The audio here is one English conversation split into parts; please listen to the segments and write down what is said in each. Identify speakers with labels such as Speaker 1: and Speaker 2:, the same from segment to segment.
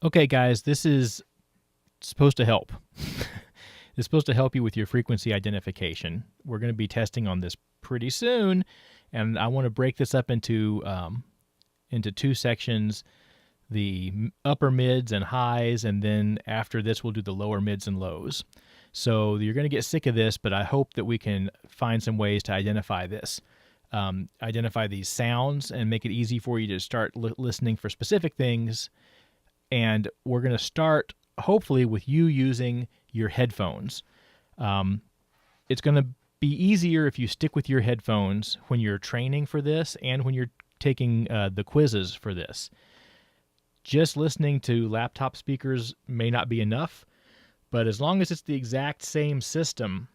Speaker 1: Okay, guys, this is supposed to help. It's supposed to help you with your frequency identification. We're going to be testing on this pretty soon, and I want to break this up into two sections: the upper mids and highs, and then after this, we'll do the lower mids and lows. So you're going to get sick of this, but I hope that we can find some ways to identify this. Identify these sounds and make it easy for you to start listening for specific things. And we're going to start, hopefully, with you using your headphones. It's going to be easier if you stick with your headphones when you're training for this and when you're taking the quizzes for this. Just listening to laptop speakers may not be enough, but as long as it's the exact same system,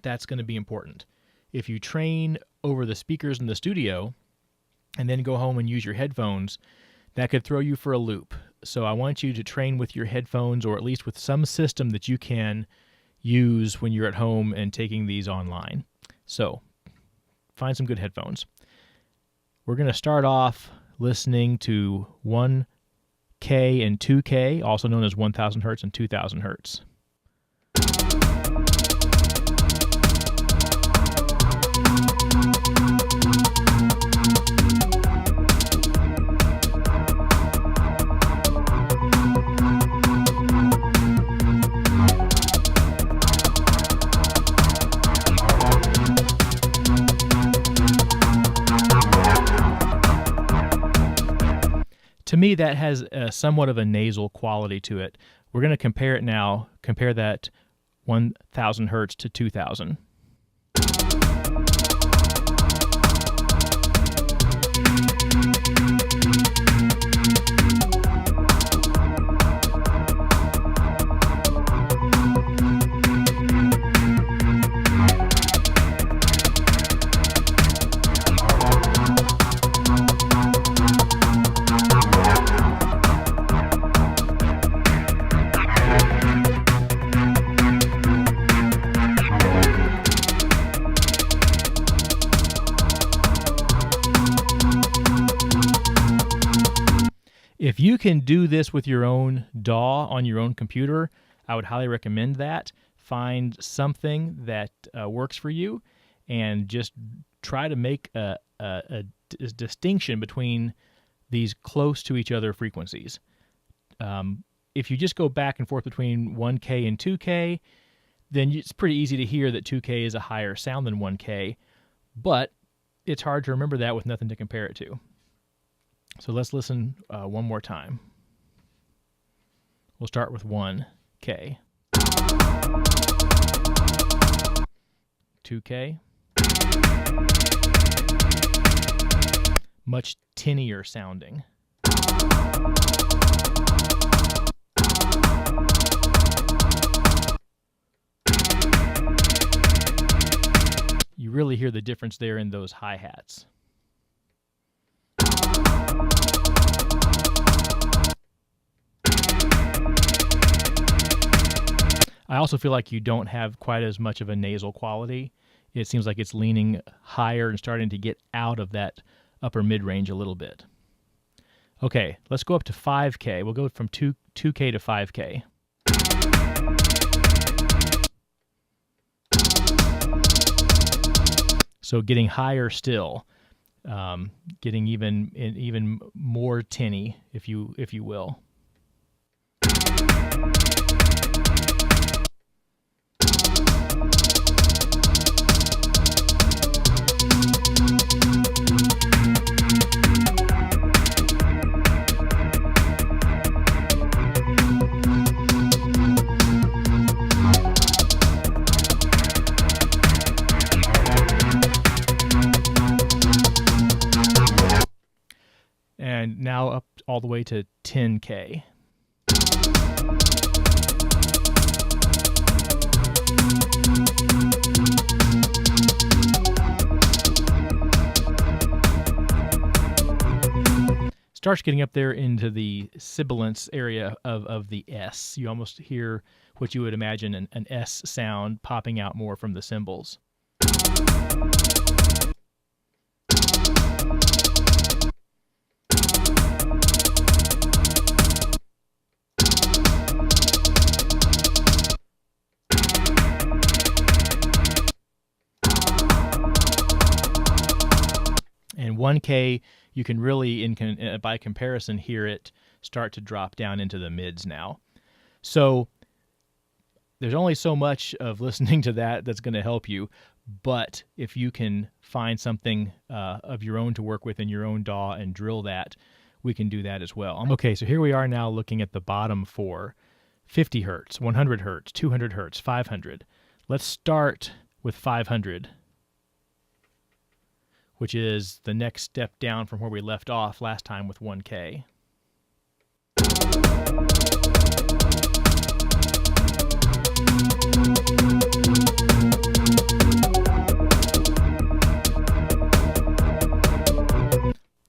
Speaker 1: that's going to be important. If you train over the speakers in the studio and then go home and use your headphones, that could throw you for a loop. So I want you to train with your headphones, or at least with some system that you can use when you're at home and taking these online. So find some good headphones. We're going to start off listening to 1K and 2K, also known as 1000 hertz and 2000 hertz. To me, that has somewhat of a nasal quality to it. We're going to compare it now. Compare that 1000 hertz to 2000. If you can do this with your own DAW on your own computer, I would highly recommend that. Find something that works for you and just try to make a distinction between these close to each other frequencies. If you just go back and forth between 1K and 2K, then it's pretty easy to hear that 2K is a higher sound than 1K, but it's hard to remember that with nothing to compare it to. So let's listen one more time. We'll start with 1K. 2K. Much tinnier sounding. You really hear the difference there in those hi-hats. I also feel like you don't have quite as much of a nasal quality. It seems like it's leaning higher and starting to get out of that upper mid-range a little bit. Okay, let's go up to 5K. We'll go from 2K to 5K. So getting higher still, getting even more tinny, if you will. And now up all the way to 10K. Starts getting up there into the sibilance area of the S. You almost hear what you would imagine an S sound popping out more from the cymbals. then 1K, you can really, by comparison, hear it start to drop down into the mids now. So there's only so much of listening to that that's going to help you, but if you can find something of your own to work with in your own DAW and drill that, we can do that as well. Okay, so here we are now looking at the bottom for 50 hertz, 100 hertz, 200 hertz, 500. Let's start with 500, which is the next step down from where we left off last time with 1K.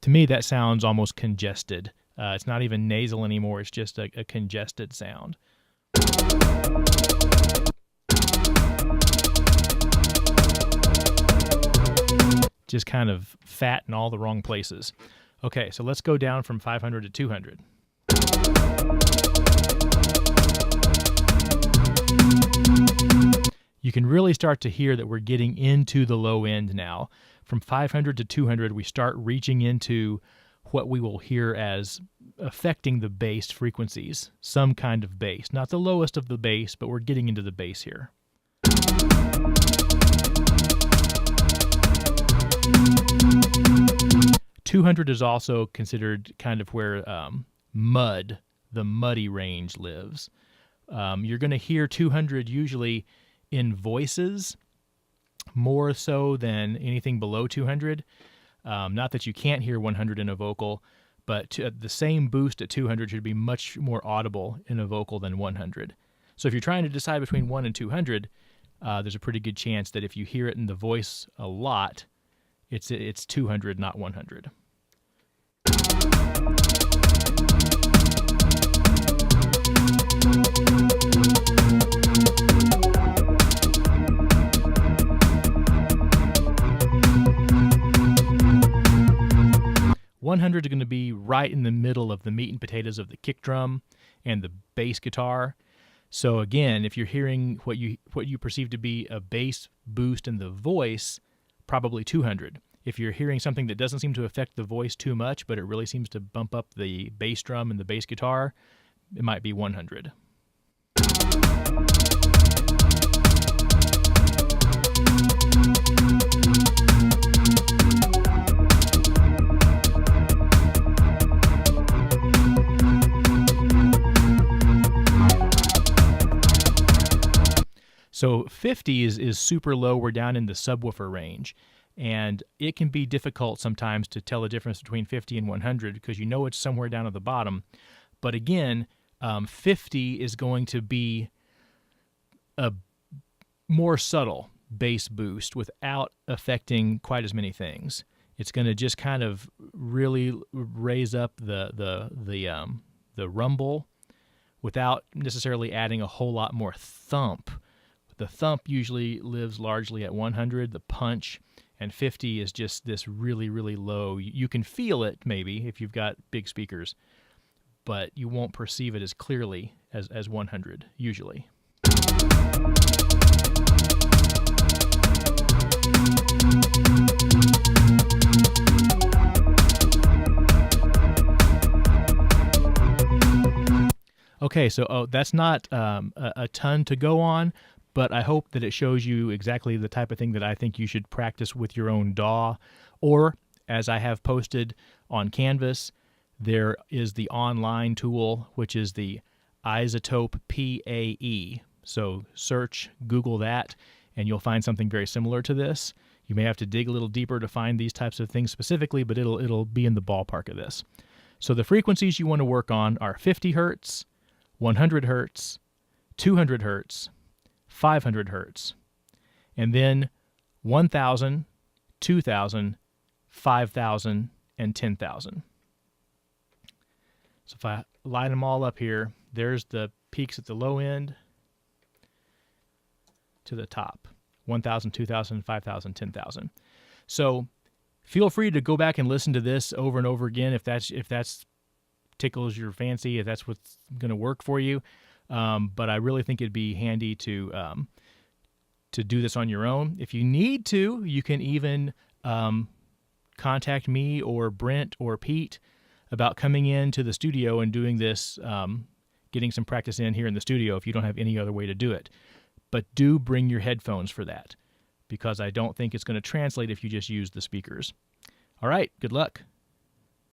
Speaker 1: To me, that sounds almost congested. It's not even nasal anymore. It's just a congested sound. Just kind of fat in all the wrong places. Okay, so let's go down from 500 to 200. You can really start to hear that we're getting into the low end now. From 500 to 200, we start reaching into what we will hear as affecting the bass frequencies, some kind of bass. Not the lowest of the bass, but we're getting into the bass here. .200 is also considered kind of where the muddy range lives. You're going to hear 200 usually in voices, more so than anything below 200. Not that you can't hear 100 in a vocal, but the same boost at 200 should be much more audible in a vocal than 100. So if you're trying to decide between 1 and 200, there's a pretty good chance that if you hear it in the voice a lot, it's 200, not 100. 100 is going to be right in the middle of the meat and potatoes of the kick drum and the bass guitar. So again, if you're hearing what you perceive to be a bass boost in the voice, probably 200. If you're hearing something that doesn't seem to affect the voice too much, but it really seems to bump up the bass drum and the bass guitar, it might be 100. So 50 is super low. We're down in the subwoofer range. And it can be difficult sometimes to tell the difference between 50 and 100 because you know it's somewhere down at the bottom. But again, 50 is going to be a more subtle bass boost without affecting quite as many things. It's going to just kind of really raise up the rumble without necessarily adding a whole lot more thump. The thump usually lives largely at 100, the punch, and 50 is just this really, really low. You can feel it maybe if you've got big speakers, but you won't perceive it as clearly as 100 usually. Okay, so that's not a ton to go on, but I hope that it shows you exactly the type of thing that I think you should practice with your own DAW. Or, as I have posted on Canvas, there is the online tool, which is the iZotope PAE. So Google that, and you'll find something very similar to this. You may have to dig a little deeper to find these types of things specifically, but it'll be in the ballpark of this. So the frequencies you want to work on are 50 hertz, 100 hertz, 200 hertz, 500 hertz, and then 1,000, 2,000, 5,000, and 10,000. So if I line them all up here, there's the peaks at the low end to the top. 1,000, 2,000, 5,000, 10,000. So feel free to go back and listen to this over and over again if that's tickles your fancy, if that's what's going to work for you. But I really think it'd be handy to do this on your own. If you need to, you can even contact me or Brent or Pete about coming into the studio and doing this, getting some practice in here in the studio if you don't have any other way to do it. But do bring your headphones for that, because I don't think it's going to translate if you just use the speakers. All right, good luck.